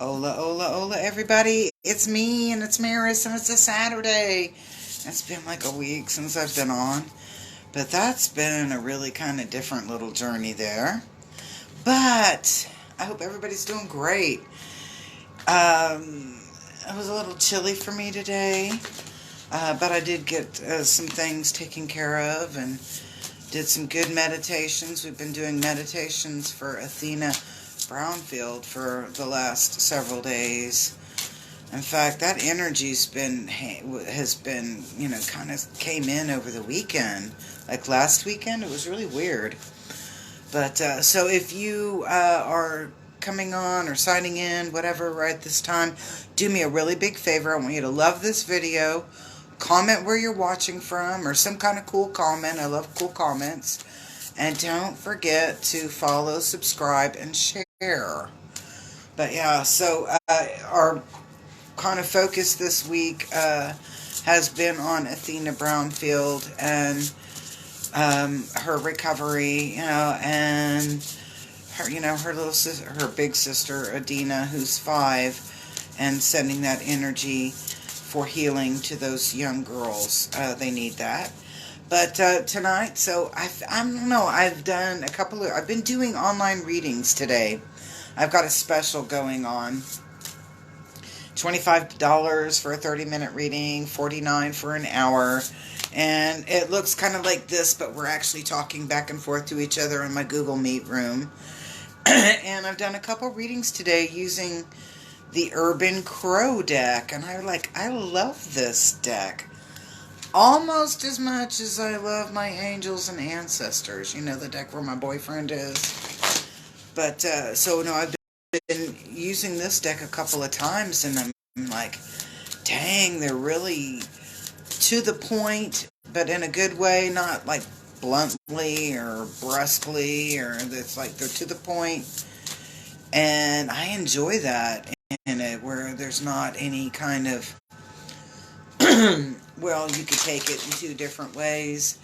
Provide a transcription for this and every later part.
Hola, hola, hola, everybody. It's me and it's Maris and it's a Saturday. It's been like a week since I've been on, but that's been a really kind of different little journey there. But I hope everybody's doing great. It was a little chilly for me today, but I did get some things taken care of and did some good meditations. We've been doing meditations for Athena Brownfield for the last several days. In fact, that energy's has been, kind of came in over the weekend. Like last weekend, it was really weird. But so if you are coming on or signing in, whatever, right this time, do me a really big favor. I want you to love this video, comment where you're watching from, or some kind of cool comment. I love cool comments. And don't forget to follow, subscribe, and share. But yeah, so our kind of focus this week has been on Athena Brownfield and her recovery, and her little sister, her big sister Adina, who's 5, and sending that energy for healing to those young girls. They need that. But tonight, so I don't know. I've been doing online readings today. I've got a special going on. $25 for a 30-minute reading, $49 for an hour. And it looks kind of like this, but we're actually talking back and forth to each other in my Google Meet room. And I've done a couple readings today using the Urban Crow deck. And I love this deck. Almost as much as I love my angels and ancestors. You know, the deck where my boyfriend is. But, I've been using this deck a couple of times, and I'm like, dang, they're really to the point, but in a good way, not like bluntly or brusquely, or it's like they're to the point. And I enjoy that in it, where there's not any kind of well, you could take it in 2 different ways.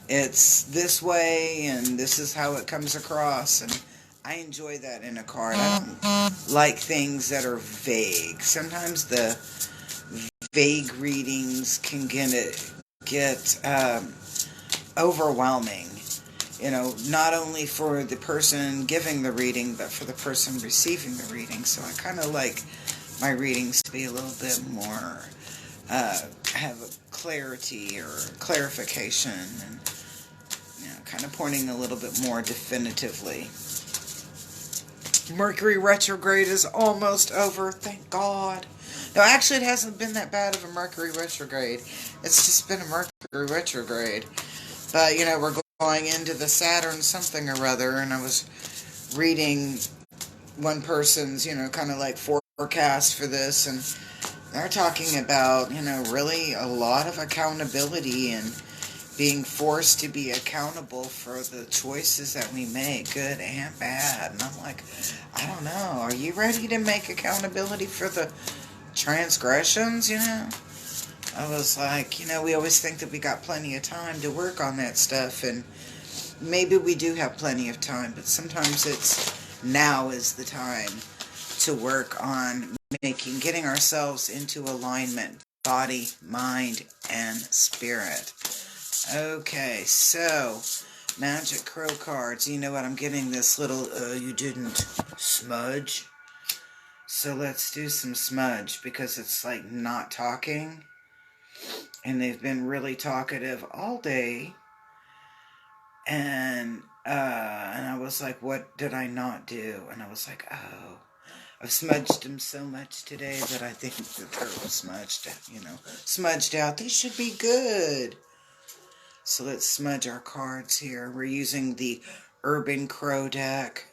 It's this way, and this is how it comes across, and I enjoy that in a card. I don't like things that are vague. Sometimes the vague readings can get overwhelming. Not only for the person giving the reading, but for the person receiving the reading. So I kind of like my readings to be a little bit more have a clarity or clarification, and kind of pointing a little bit more definitively. Mercury Retrograde is almost over, thank God. No, actually, it hasn't been that bad of a Mercury Retrograde. It's just been a Mercury Retrograde. But, we're going into the Saturn something or other, and I was reading one person's, kind of like forecast for this, and they're talking about, really a lot of accountability and being forced to be accountable for the choices that we make, good and bad. And I'm like, I don't know. Are you ready to make accountability for the transgressions, I was like, we always think that we got plenty of time to work on that stuff, and maybe we do have plenty of time, but sometimes now is the time to work on getting ourselves into alignment, body, mind, and spirit. Okay, so Magic Crow cards. You know what? I'm getting this little you didn't smudge. So let's do some smudge, because it's like not talking, and they've been really talkative all day. And I was like, what did I not do? And I was like, oh, I've smudged them so much today that I think that they're smudged out. They should be good. So let's smudge our cards here. We're using the Urban Crow deck,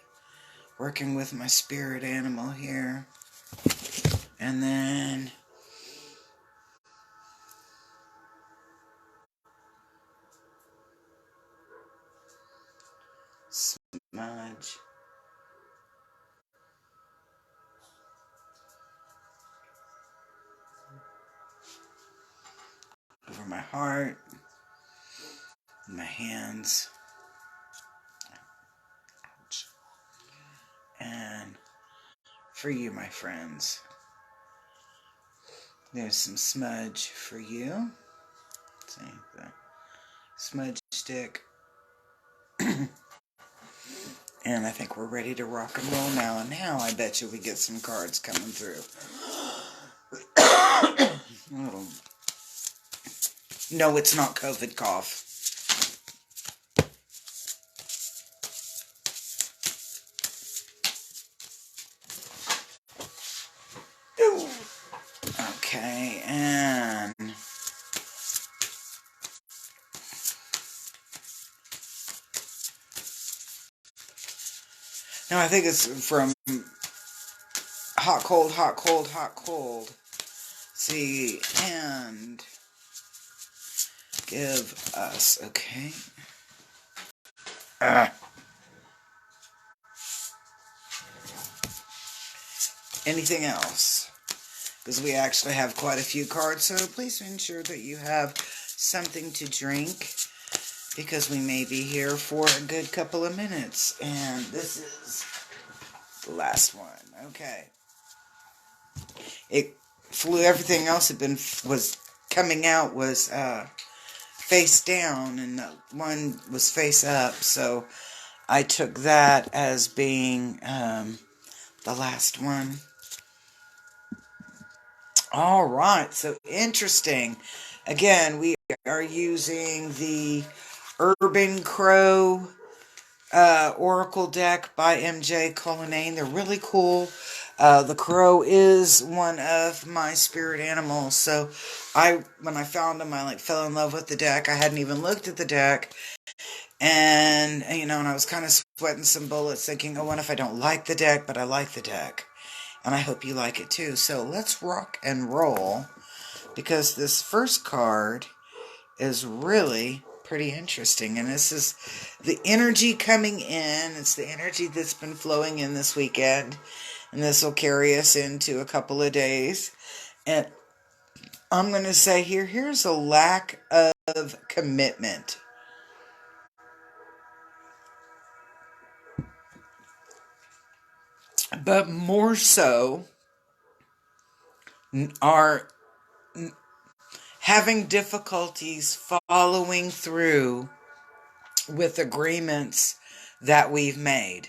working with my spirit animal here. And then smudge. Over my heart, my hands, ouch, and for you, my friends. There's some smudge for you. Let's see, the smudge stick. And I think we're ready to rock and roll now. And now I bet you we get some cards coming through. Oh. No, it's not COVID cough. Okay, and no, I think it's from hot, cold, hot, cold, hot, cold. See, and give us, okay. Anything else? Because we actually have quite a few cards, so please ensure that you have something to drink, because we may be here for a good couple of minutes. And this is the last one. Okay. It flew. Everything else was coming out was face down, and the one was face up. So I took that as being the last one. All right. So interesting. Again, we are using the Urban Crow Oracle deck by MJ Cullinane. They're really cool. The crow is one of my spirit animals, so when I found them, I fell in love with the deck. I hadn't even looked at the deck, and and I was kind of sweating some bullets, thinking, oh, what if I don't like the deck? But I like the deck, and I hope you like it too. So let's rock and roll, because this first card is really pretty interesting, and this is the energy coming in. It's the energy that's been flowing in this weekend, and this will carry us into a couple of days. And I'm going to say here's a lack of commitment. But more so are having difficulties following through with agreements that we've made.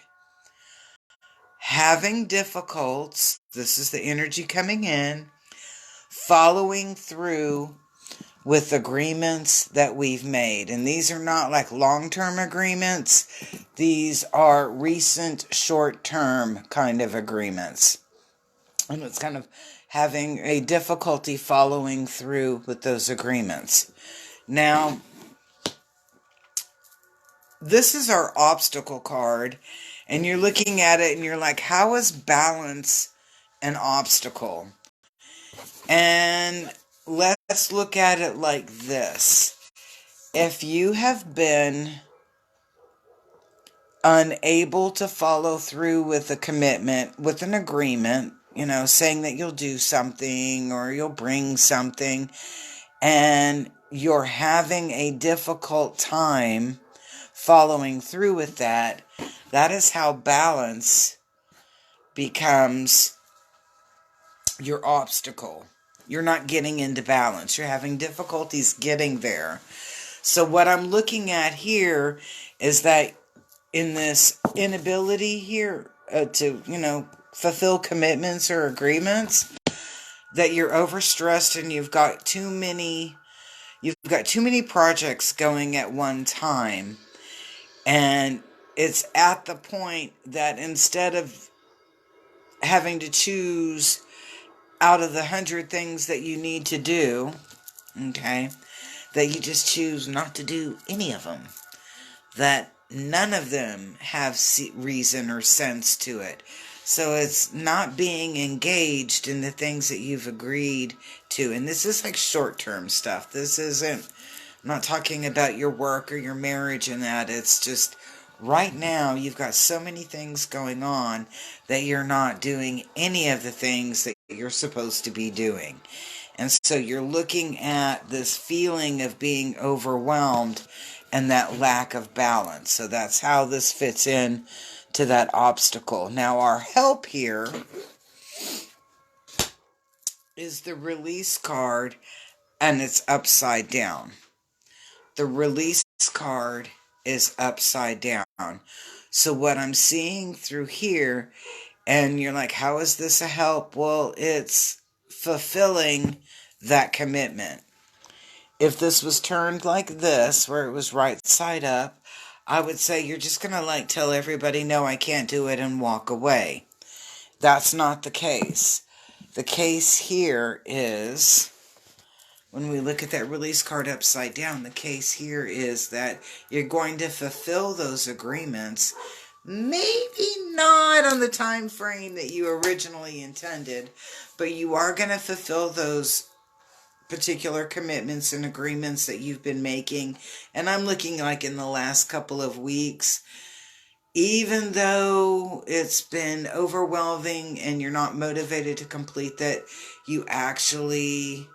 Having difficulties, this is the energy coming in, following through with agreements that we've made. And these are not like long-term agreements. These are recent short-term kind of agreements. And it's kind of having a difficulty following through with those agreements. Now, this is our obstacle card, and you're looking at it and you're like, how is balance an obstacle? And let's look at it like this. If you have been unable to follow through with a commitment, with an agreement, saying that you'll do something or you'll bring something, and you're having a difficult time following through with that, that is how balance becomes your obstacle. You're not getting into balance. You're having difficulties getting there. So what I'm looking at here is that in this inability here to, fulfill commitments or agreements, that you're overstressed and you've got too many projects going at one time. And it's at the point that instead of having to choose out of the 100 things that you need to do, okay, that you just choose not to do any of them. That none of them have reason or sense to it. So it's not being engaged in the things that you've agreed to. And this is like short-term stuff. This isn't, I'm not talking about your work or your marriage and that. It's just right now you've got so many things going on that you're not doing any of the things that you're supposed to be doing. And so you're looking at this feeling of being overwhelmed and that lack of balance. So that's how this fits in to that obstacle. Now our help here is the release card, and it's upside down. The release card is upside down. So what I'm seeing through here, and you're like, how is this a help? Well, it's fulfilling that commitment. If this was turned like this, where it was right side up, I would say you're just going to like tell everybody, no, I can't do it, and walk away. That's not the case. The case here is, when we look at that release card upside down, the case here is that you're going to fulfill those agreements, maybe not on the time frame that you originally intended, but you are going to fulfill those particular commitments and agreements that you've been making. And I'm looking like in the last couple of weeks, even though it's been overwhelming and you're not motivated to complete that, you actually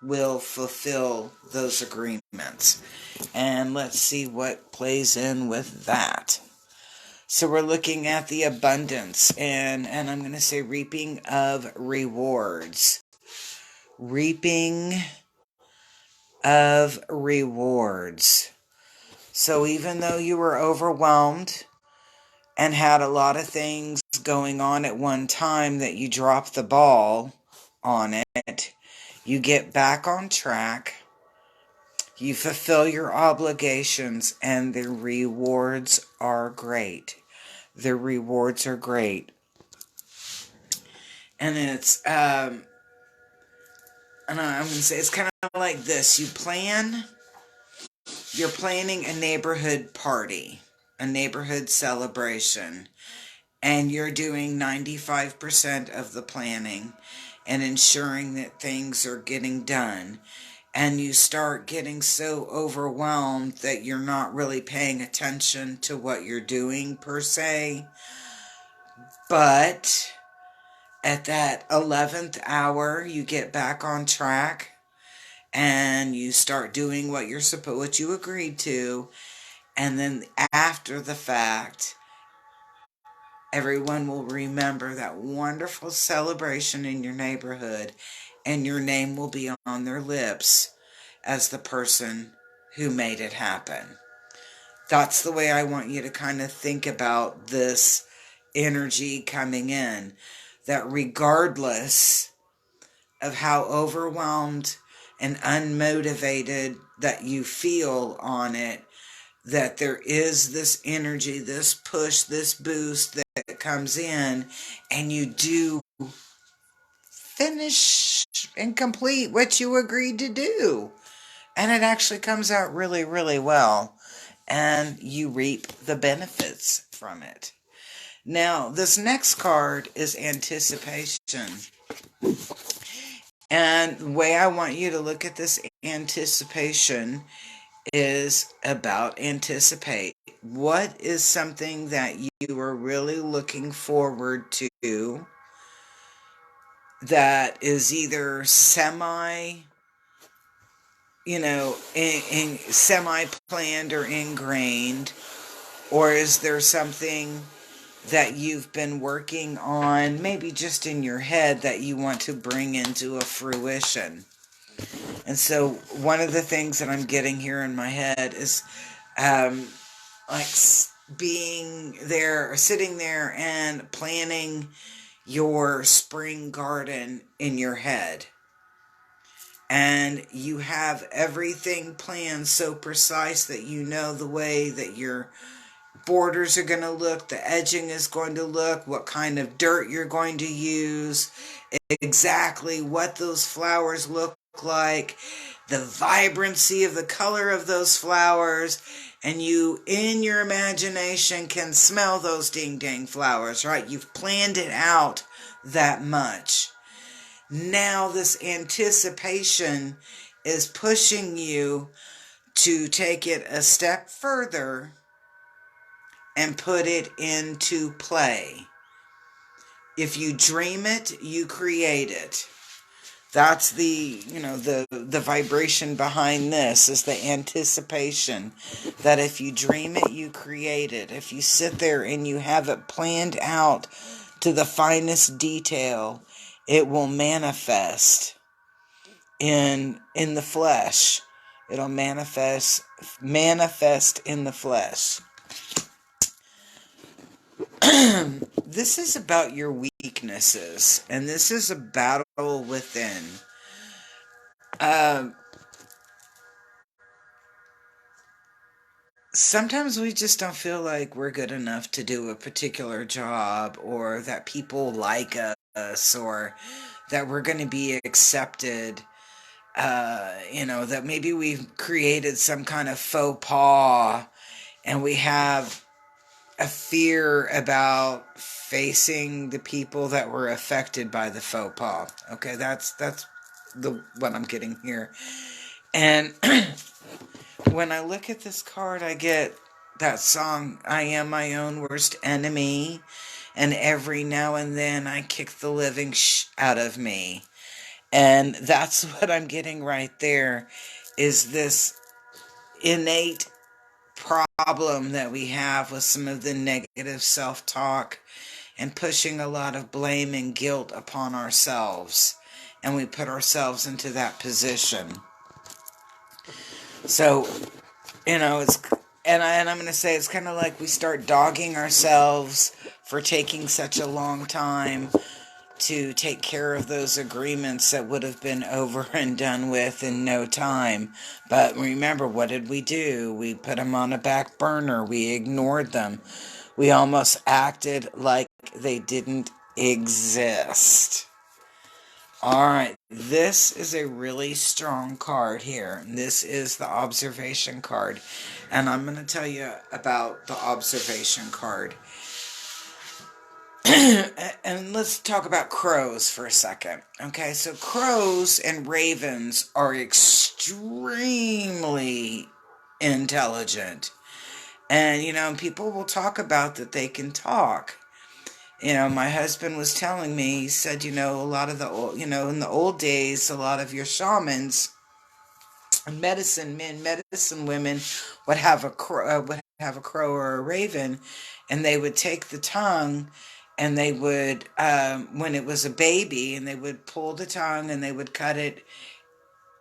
will fulfill those agreements. And let's see what plays in with that. So we're looking at the abundance, and I'm going to say reaping of rewards. Reaping of rewards. So even though you were overwhelmed and had a lot of things going on at one time that you dropped the ball on it, you get back on track, you fulfill your obligations, and the rewards are great. The rewards are great. And it's, and I'm going to say it's kind of like this. You're planning a neighborhood party, a neighborhood celebration, and you're doing 95% of the planning and ensuring that things are getting done. And you start getting so overwhelmed that you're not really paying attention to what you're doing per se. But at that 11th hour, you get back on track and you start doing what you agreed to. And then after the fact, everyone will remember that wonderful celebration in your neighborhood, and your name will be on their lips as the person who made it happen. That's the way I want you to kind of think about this energy coming in. That regardless of how overwhelmed and unmotivated that you feel on it, that there is this energy, this push, this boost that comes in, and you do finish and complete what you agreed to do. And it actually comes out really, really well. And you reap the benefits from it. Now, this next card is anticipation. And the way I want you to look at this anticipation is about anticipate. What is something that you are really looking forward to that is either semi-planned or ingrained, or is there something that you've been working on, maybe just in your head, that you want to bring into a fruition? And so one of the things that I'm getting here in my head is like being there, or sitting there and planning your spring garden in your head. And you have everything planned so precise that you know the way that your borders are going to look, the edging is going to look, what kind of dirt you're going to use, exactly what those flowers look like, the vibrancy of the color of those flowers, and you, in your imagination, can smell those ding-dang flowers, right? You've planned it out that much. Now this anticipation is pushing you to take it a step further and put it into play. If you dream it, you create it. That's the vibration behind this, is the anticipation that if you dream it, you create it. If you sit there and you have it planned out to the finest detail, it will manifest in the flesh. It'll manifest in the flesh. This is about your weaknesses, and this is a battle within. Uh, Sometimes we just don't feel like we're good enough to do a particular job, or that people like us, or that we're going to be accepted. That maybe we've created some kind of faux pas, and we have a fear about facing the people that were affected by the faux pas. Okay, that's the what I'm getting here. And when I look at this card, I get that song, I Am My Own Worst Enemy, and every now and then I kick the living out of me. And that's what I'm getting right there, is this innate problem that we have with some of the negative self-talk and pushing a lot of blame and guilt upon ourselves. And we put ourselves into that position. So, it's, and I'm going to say it's kind of like we start dogging ourselves for taking such a long time to take care of those agreements that would have been over and done with in no time. But remember, what did we do? We put them on a back burner. We ignored them. We almost acted like they didn't exist. Alright, this is a really strong card here. This is the observation card. And I'm going to tell you about the observation card. And let's talk about crows for a second. Okay, so crows and ravens are extremely intelligent. And, people will talk about that they can talk. My husband was telling me, he said, a lot of the old, in the old days, a lot of your shamans, medicine men, medicine women would have a crow, or a raven, and they would take the tongue, and they would, when it was a baby, and they would pull the tongue, and they would cut it,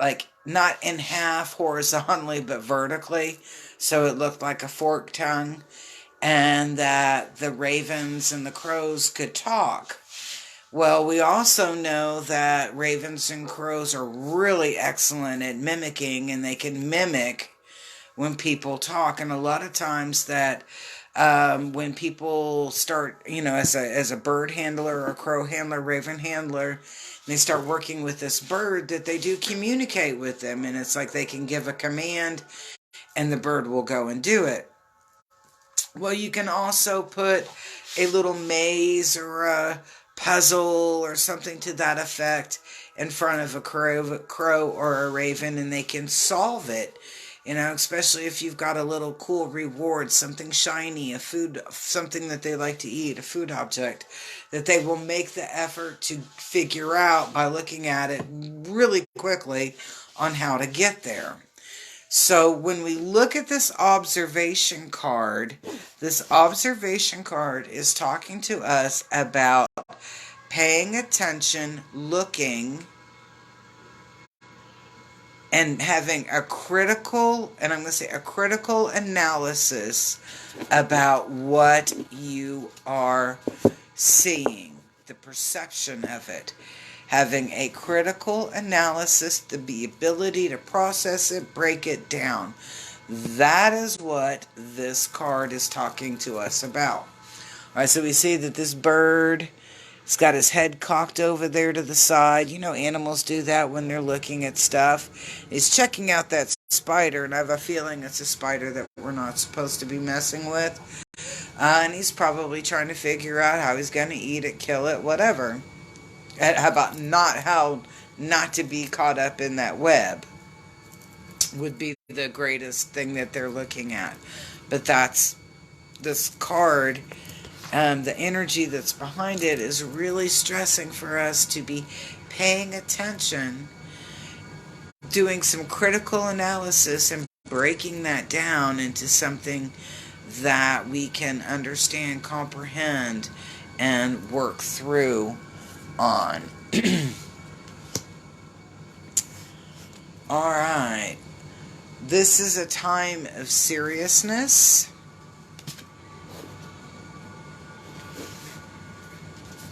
like, not in half horizontally, but vertically, so it looked like a forked tongue, and that the ravens and the crows could talk. Well, we also know that ravens and crows are really excellent at mimicking, and they can mimic when people talk. And a lot of times that when people start, as a bird handler, or a crow handler, raven handler, they start working with this bird, that they do communicate with them. And it's like they can give a command and the bird will go and do it. Well, you can also put a little maze or a puzzle or something to that effect in front of a crow or a raven, and they can solve it. Especially if you've got a little cool reward, something shiny, a food, something that they like to eat, a food object, that they will make the effort to figure out by looking at it really quickly on how to get there. So when we look at this observation card is talking to us about paying attention, looking, and having a critical analysis about what you are seeing, the perception of it. Having a critical analysis, the ability to process it, break it down. That is what this card is talking to us about. All right, so we see that this bird, he's got his head cocked over there to the side. Animals do that when they're looking at stuff. He's checking out that spider, and I have a feeling it's a spider that we're not supposed to be messing with. And he's probably trying to figure out how he's going to eat it, kill it, whatever. How about how not to be caught up in that web would be the greatest thing that they're looking at. But that's this card. The energy that's behind it is really stressing for us to be paying attention, doing some critical analysis, and breaking that down into something that we can understand, comprehend, and work through on. Alright. This is a time of seriousness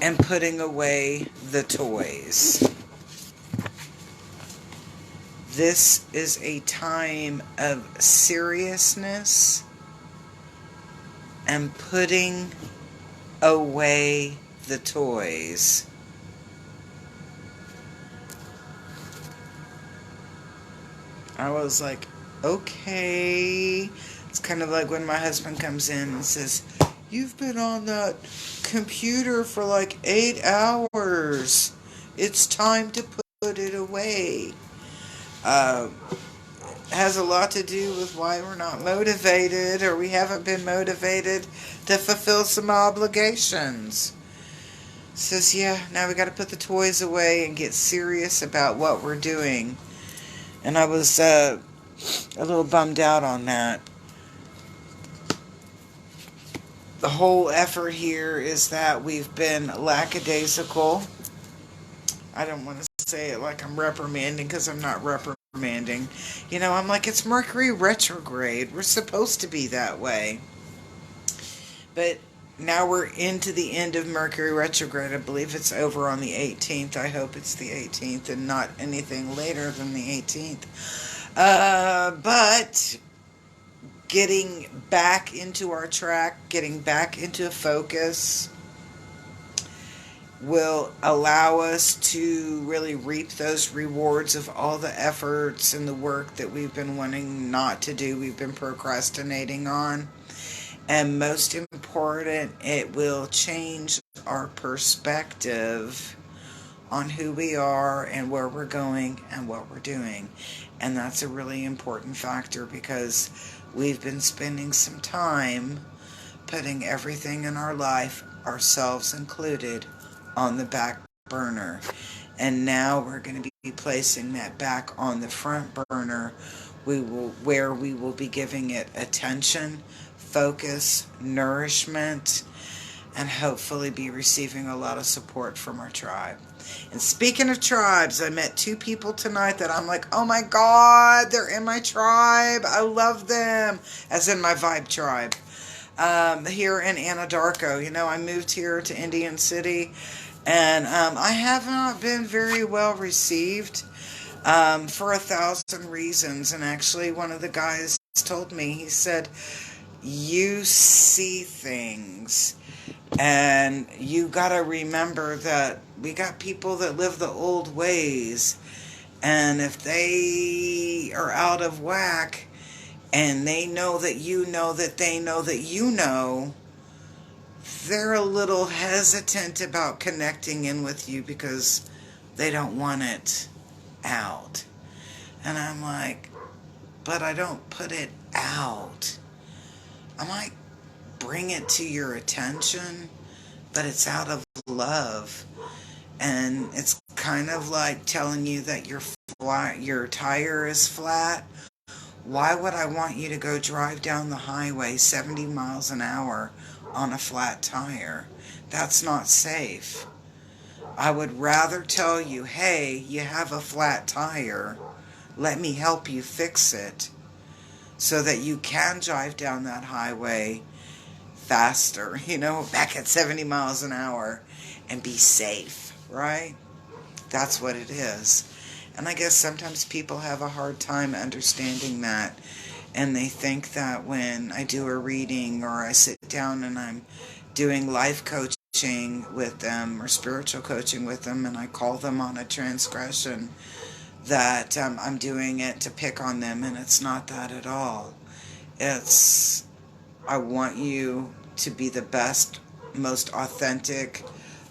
and putting away the toys. This is a time of seriousness and putting away the toys. I was like, okay. It's kind of like when my husband comes in and says, "You've been on that computer for like 8 hours. It's time to put it away." Uh, has a lot to do with why we're not motivated, or we haven't been motivated to fulfill some obligations. Says, yeah, now we got to put the toys away and get serious about what we're doing. And I was a little bummed out on that. The whole effort here is that we've been lackadaisical. I don't want to say it like I'm reprimanding, because I'm not reprimanding. You know, I'm like, it's Mercury Retrograde. We're supposed to be that way. But now we're into the end of Mercury Retrograde. I believe it's over on the 18th. I hope it's the 18th and not anything later than the 18th. But getting back into our track, getting back into focus, will allow us to really reap those rewards of all the efforts and the work that we've been wanting not to do, we've been procrastinating on. And most important, it will change our perspective on who we are and where we're going and what we're doing. And that's a really important factor, because we've been spending some time putting everything in our life, ourselves included, on the back burner. And now we're going to be placing that back on the front burner, where we will be giving it attention, focus, nourishment, and hopefully be receiving a lot of support from our tribe. And speaking of tribes, I met 2 people tonight that I'm like, oh my God, they're in my tribe. I love them. As in my vibe tribe. Here in Anadarko. You know, I moved here to Indian City, and I have not been very well received for 1,000 reasons. And actually, one of the guys told me, he said, you see things, and you gotta remember that we got people that live the old ways, and if they are out of whack, and they know that you know that they know that you know, they're a little hesitant about connecting in with you because they don't want it out. And I'm like, but I don't put it out. I might bring it to your attention, but it's out of love. And it's kind of like telling you that your tire is flat. Why would I want you to go drive down the highway 70 miles an hour on a flat tire? That's not safe. I would rather tell you, hey, you have a flat tire. Let me help you fix it, so that you can drive down that highway faster, back at 70 miles an hour, and be safe, right? That's what it is. And I guess sometimes people have a hard time understanding that, and they think that when I do a reading, or I sit down and I'm doing life coaching with them or spiritual coaching with them, and I call them on a transgression, that I'm doing it to pick on them, and it's not that at all. It's, I want you to be the best, most authentic,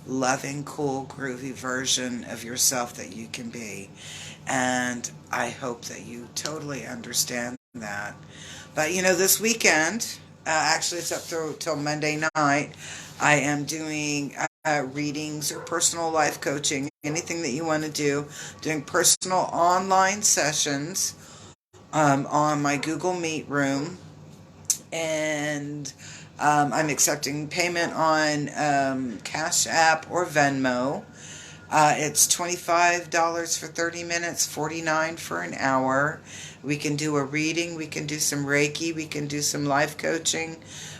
loving, cool, groovy version of yourself that you can be. And I hope that you totally understand that. But this weekend, actually it's up till Monday night, I am doing readings or personal life coaching, anything that you want to do, doing personal online sessions on my Google Meet room. And I'm accepting payment on Cash App or Venmo. It's $25 for 30 minutes, $49 for an hour. We can do a reading, we can do some Reiki, we can do some life coaching,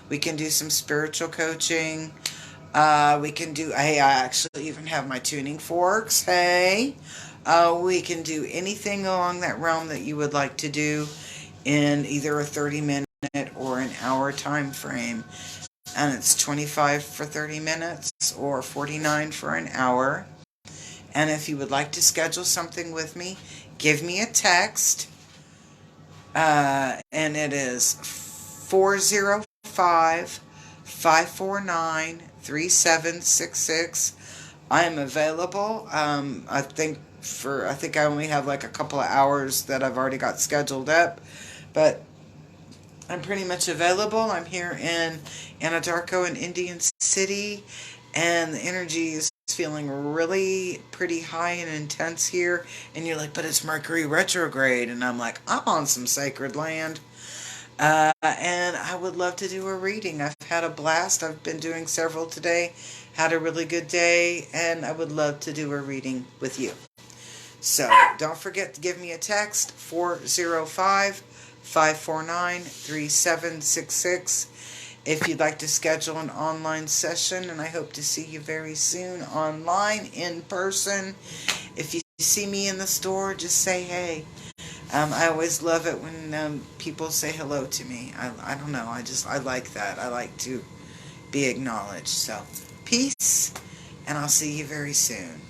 we can do some spiritual coaching. We can do, hey, I actually even have my tuning forks, hey. We can do anything along that realm that you would like to do in either a 30-minute or an hour time frame. And it's 25 for 30 minutes or 49 for an hour. And if you would like to schedule something with me, give me a text. And it is 405-549-3766. I am available. I think I only have like a couple of hours that I've already got scheduled up, but I'm pretty much available. I'm here in Anadarko in Indian City, and the energy is feeling really pretty high and intense here. And you're like, but it's Mercury Retrograde. And I'm like, I'm on some sacred land. And I would love to do a reading. I've had a blast. I've been doing several today. Had a really good day, and I would love to do a reading with you. So don't forget to give me a text, 405-549-3766, if you'd like to schedule an online session, and I hope to see you very soon online, in person. If you see me in the store, just say hey. I always love it when people say hello to me. I don't know, I like that. I like to be acknowledged. So, peace, and I'll see you very soon.